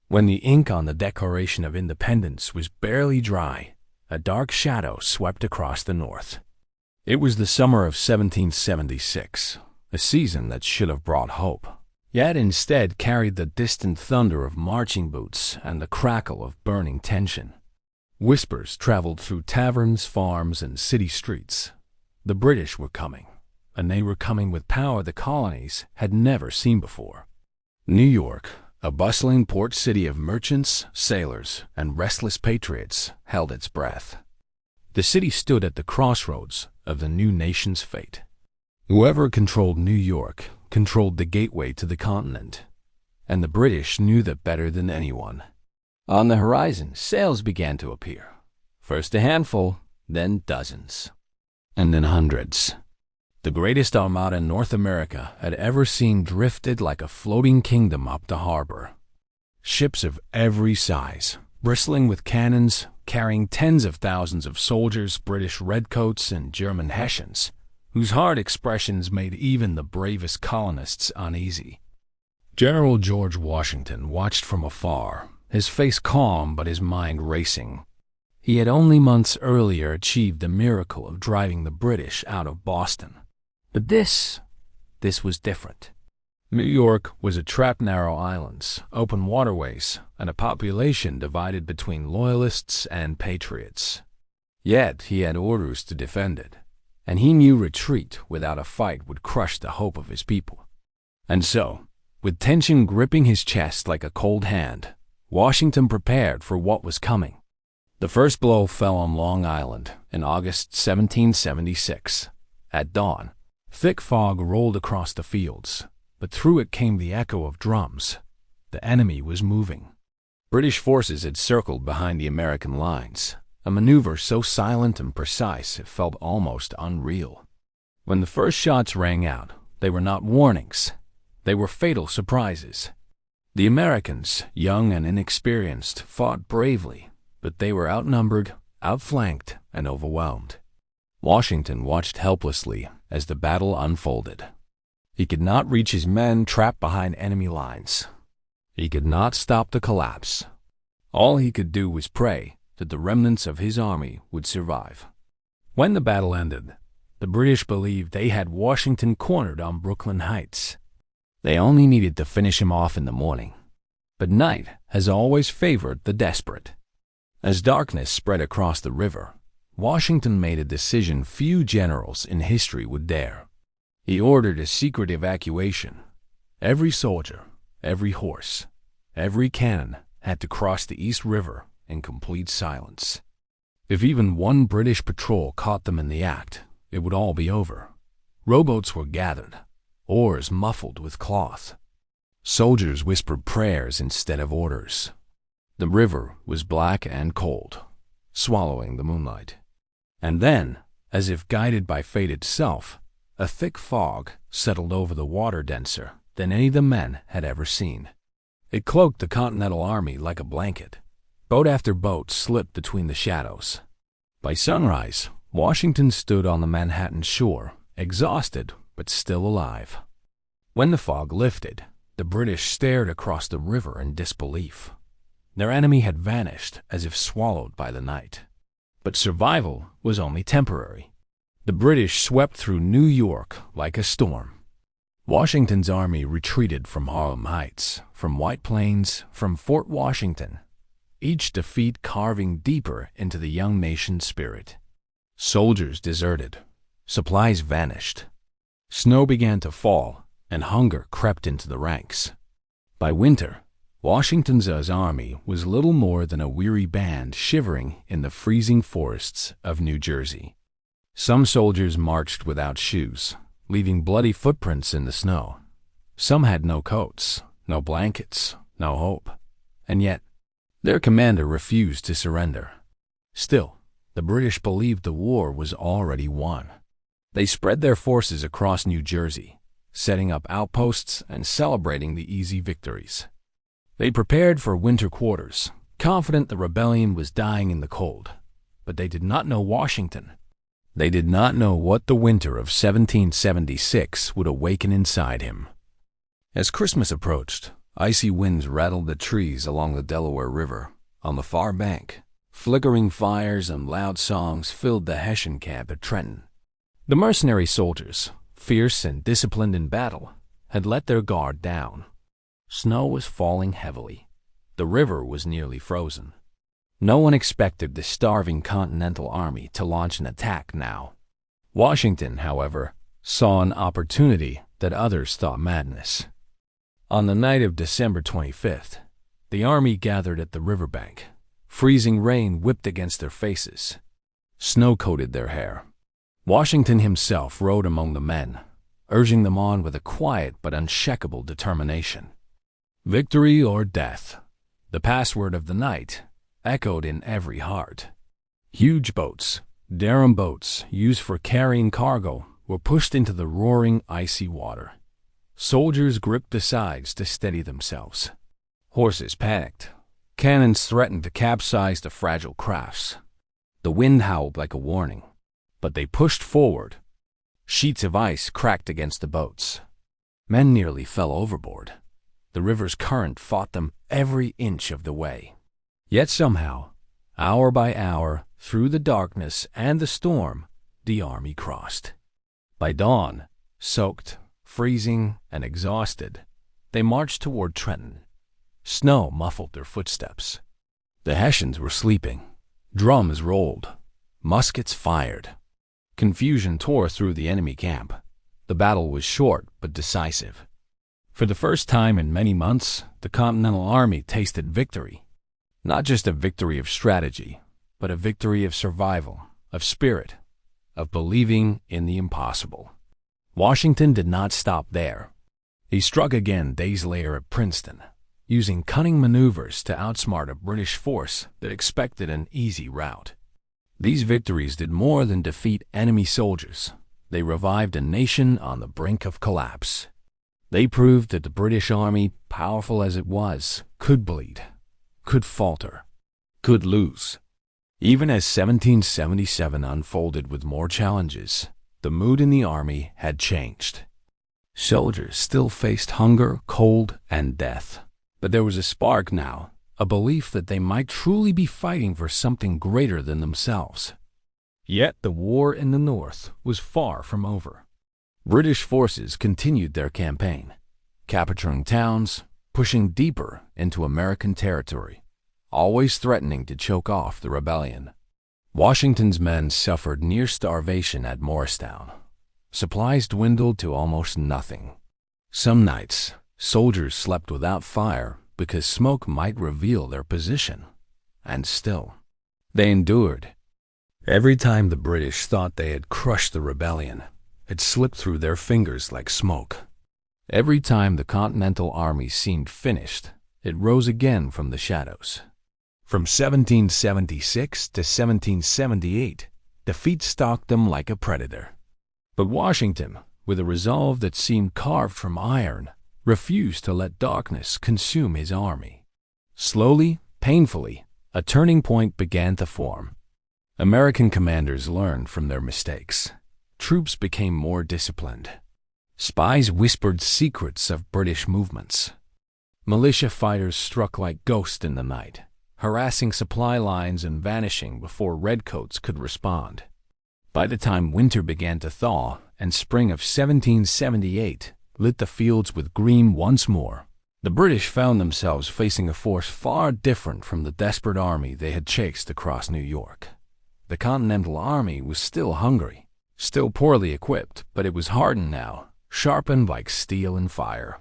When the ink on the Declaration of Independence was barely dry, a dark shadow swept across the North. It was the summer of 1776, a season that should have brought hope, yet instead carried the distant thunder of marching boots and the crackle of burning tension. Whispers traveled through taverns, farms, and city streets. The British were coming, and they were coming with power the colonies had never seen before. New York, a bustling port city of merchants, sailors, and restless patriots, held its breath. The city stood at the crossroads of the new nation's fate. Whoever controlled New York controlled the gateway to the continent, and the British knew that better than anyone. On the horizon, sails began to appear. First a handful, then dozens, and then hundreds. The greatest armada North America had ever seen drifted like a floating kingdom up the harbor. Ships of every size, bristling with cannons, carrying tens of thousands of soldiers, British redcoats and German Hessians, whose hard expressions made even the bravest colonists uneasy. General George Washington watched from afar, his face calm but his mind racing. He had only months earlier achieved the miracle of driving the British out of Boston. But this was different. New York was a trapped narrow islands, open waterways, and a population divided between loyalists and patriots. Yet he had orders to defend it, and he knew retreat without a fight would crush the hope of his people. And so, with tension gripping his chest like a cold hand, Washington prepared for what was coming. The first blow fell on Long Island in August 1776. At dawn, thick fog rolled across the fields, but through it came the echo of drums. The enemy was moving. British forces had circled behind the American lines, a maneuver so silent and precise it felt almost unreal. When the first shots rang out, they were not warnings. They were fatal surprises. The Americans, young and inexperienced, fought bravely, but they were outnumbered, outflanked, and overwhelmed. Washington watched helplessly as the battle unfolded. He could not reach his men trapped behind enemy lines. He could not stop the collapse. All he could do was pray that the remnants of his army would survive. When the battle ended, the British believed they had Washington cornered on Brooklyn Heights. They only needed to finish him off in the morning. But night has always favored the desperate. As darkness spread across the river, Washington made a decision few generals in history would dare. He ordered a secret evacuation. Every soldier, every horse, every cannon had to cross the East River in complete silence. If even one British patrol caught them in the act, it would all be over. Rowboats were gathered, oars muffled with cloth. Soldiers whispered prayers instead of orders. The river was black and cold, swallowing the moonlight. And then, as if guided by fate itself, a thick fog settled over the water denser than any the men had ever seen. It cloaked the Continental Army like a blanket. Boat after boat slipped between the shadows. By sunrise, Washington stood on the Manhattan shore, exhausted but still alive. When the fog lifted, the British stared across the river in disbelief. Their enemy had vanished as if swallowed by the night. But survival was only temporary. The British swept through New York like a storm. Washington's army retreated from Harlem Heights, from White Plains, from Fort Washington, each defeat carving deeper into the young nation's spirit. Soldiers deserted. Supplies vanished. Snow began to fall, and hunger crept into the ranks. By winter, Washington's army was little more than a weary band shivering in the freezing forests of New Jersey. Some soldiers marched without shoes, leaving bloody footprints in the snow. Some had no coats, no blankets, no hope. And yet, their commander refused to surrender. Still, the British believed the war was already won. They spread their forces across New Jersey, setting up outposts and celebrating the easy victories. They prepared for winter quarters, confident the rebellion was dying in the cold. But they did not know Washington. They did not know what the winter of 1776 would awaken inside him. As Christmas approached, Icy winds rattled the trees along the Delaware River. On the far bank, flickering fires and loud songs filled the Hessian camp at Trenton. The mercenary soldiers, fierce and disciplined in battle, had let their guard down. Snow was falling heavily. The river was nearly frozen. No one expected the starving Continental Army to launch an attack now. Washington, however, saw an opportunity that others thought madness. On the night of December 25th, the army gathered at the riverbank. Freezing rain whipped against their faces. Snow coated their hair. Washington himself rode among the men, urging them on with a quiet but unshakable determination. Victory or death, the password of the night, echoed in every heart. Huge boats, Durham boats used for carrying cargo, were pushed into the roaring, icy water. Soldiers gripped the sides to steady themselves. Horses panicked. Cannons threatened to capsize the fragile crafts. The wind howled like a warning, but they pushed forward. Sheets of ice cracked against the boats. Men nearly fell overboard. The river's current fought them every inch of the way. Yet somehow, hour by hour, through the darkness and the storm, the army crossed. By dawn, soaked, freezing, and exhausted, they marched toward Trenton. Snow muffled their footsteps. The Hessians were sleeping. Drums rolled. Muskets fired. Confusion tore through the enemy camp. The battle was short but decisive. For the first time in many months, the Continental Army tasted victory. Not just a victory of strategy, but a victory of survival, of spirit, of believing in the impossible. Washington did not stop there. He struck again days later at Princeton, using cunning maneuvers to outsmart a British force that expected an easy rout. These victories did more than defeat enemy soldiers. They revived a nation on the brink of collapse. They proved that the British Army, powerful as it was, could bleed, could falter, could lose. Even as 1777 unfolded with more challenges, the mood in the army had changed. Soldiers still faced hunger, cold, and death. But there was a spark now, a belief that they might truly be fighting for something greater than themselves. Yet the war in the North was far from over. British forces continued their campaign, capturing towns, pushing deeper into American territory, always threatening to choke off the rebellion. Washington's men suffered near starvation at Morristown. Supplies dwindled to almost nothing. Some nights, soldiers slept without fire because smoke might reveal their position. And still, they endured. Every time the British thought they had crushed the rebellion, it slipped through their fingers like smoke. Every time the Continental Army seemed finished, it rose again from the shadows. From 1776 to 1778, defeat stalked them like a predator. But Washington, with a resolve that seemed carved from iron, refused to let darkness consume his army. Slowly, painfully, a turning point began to form. American commanders learned from their mistakes. Troops became more disciplined. Spies whispered secrets of British movements. Militia fighters struck like ghosts in the night, harassing supply lines and vanishing before redcoats could respond. By the time winter began to thaw and spring of 1778 lit the fields with green once more, the British found themselves facing a force far different from the desperate army they had chased across New York. The Continental Army was still hungry, still poorly equipped, but it was hardened now, sharpened like steel and fire.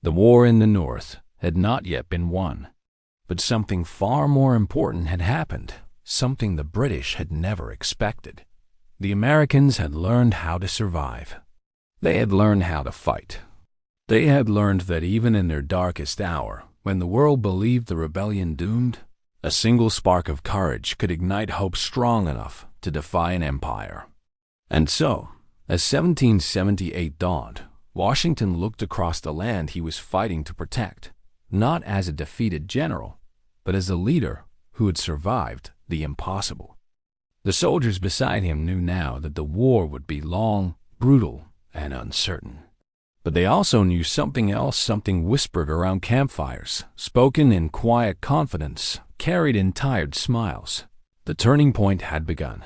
The war in the North had not yet been won, but something far more important had happened, something the British had never expected. The Americans had learned how to survive. They had learned how to fight. They had learned that even in their darkest hour, when the world believed the rebellion doomed, a single spark of courage could ignite hope strong enough to defy an empire. And so, as 1778 dawned, Washington looked across the land he was fighting to protect, not as a defeated general, but as a leader who had survived the impossible. The soldiers beside him knew now that the war would be long, brutal, and uncertain. But they also knew something else, something whispered around campfires, spoken in quiet confidence, carried in tired smiles. The turning point had begun.